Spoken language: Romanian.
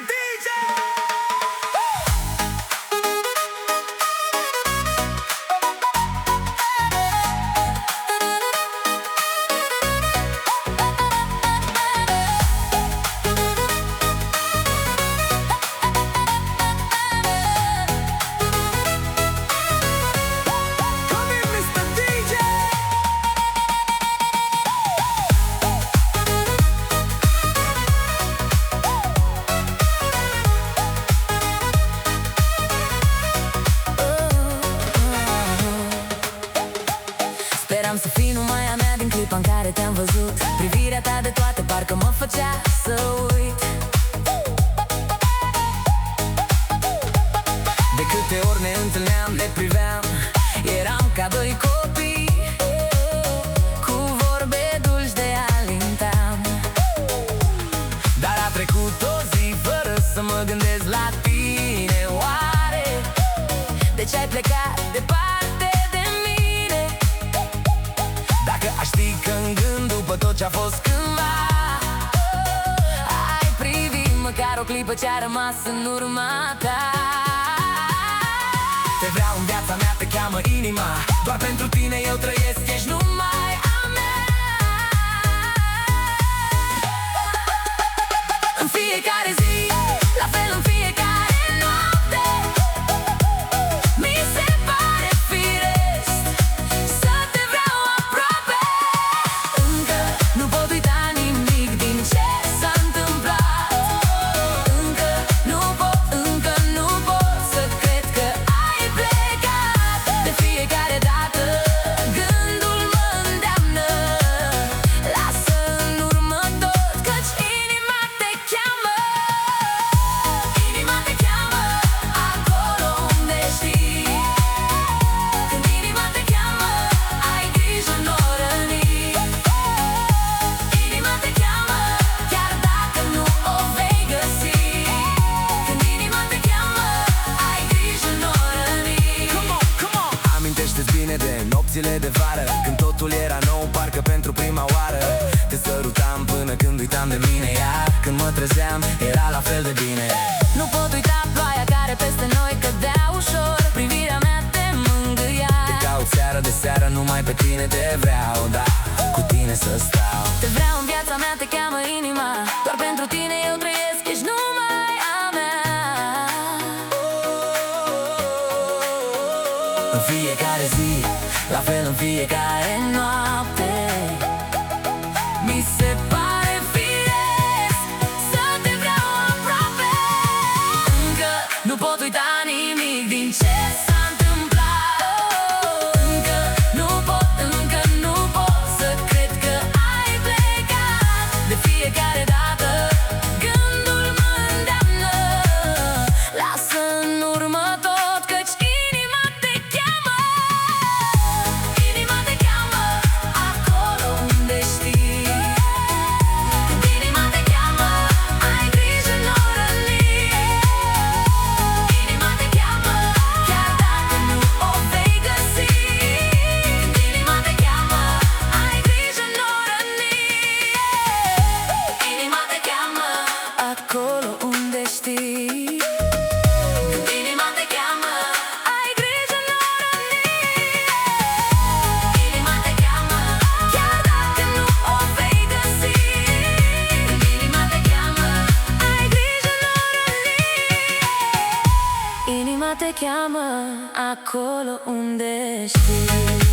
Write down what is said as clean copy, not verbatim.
DJ. Speram să fii numai a mea din clipa în care te-am văzut. Privirea ta de toate parcă mă făcea să uit. De câte ori ne întâlneam, ne priveam, eram ca doi copii. Cu vorbe dulci de alintam. Dar a trecut o zi fără să mă gândesc la tine. Oare de ce ai plecat departe de mine? Dacă aș ști că în gând după tot ce-a fost cândva ai privi măcar o clipă ce-a rămas în urma ta. Te vreau în viața mea, te cheamă inima. Doar pentru tine eu trăiesc, ești numai a mea. În fiecare zi, la fel în fiecare noapte, mi se pare firesc să te vreau aproape. Încă nu pot uita nimic din ce s-a întâmplat. Încă nu pot să cred că ai plecat. De fiecare dată gândul mă îndeamnă, lasă în urmă tot, căci inima te cheamă. Inima te cheamă acolo unde știi. Când inima te cheamă, ai grijă, n-o răni. Inima te cheamă, chiar dacă nu o vei găsi. Când inima te cheamă, ai grijă, n-o răni. Come on. Amintește-ți bine de nopțile de vară, când totul era nou, parcă pentru prima oară. Te sărutam până când uitam de mine, iar când mă trezeam, era la fel de bine. Nu pot uita ploaia care peste noi cădea ușor. Privirea mea te mângâia. Te caut seară de seară, numai pe tine te vreau, da, cu tine să stau. Te vreau în viața mea, te cheamă inima. Doar pentru tine eu trăiesc, ești numai a mea. În fiecare zi, la fel în fiecare noapte, Mi se pare firesc să te vreau aproape. Încă nu pot uita nimic din ce s-a întâmplat. Încă nu pot să cred că ai plecat. De fiecare dată gândul mă îndeamnă, lasă în urmă tot, căci inima te cheamă. Inima te cheamă acolo unde știi. Când inima te cheamă, ai grijă, n-o răni. Inima te cheamă, chiar dacă nu o vei găsi. Când inima te cheamă, ai grijă, n-o răni. Inima te cheamă acolo unde știi. Când inima te cheamă, ai grijă, n-o răni. Inima te cheamă, chiar dacă nu o vei găsi. Când inima te cheamă, ai grijă, n-o răni. Inima te cheamă acolo unde știi.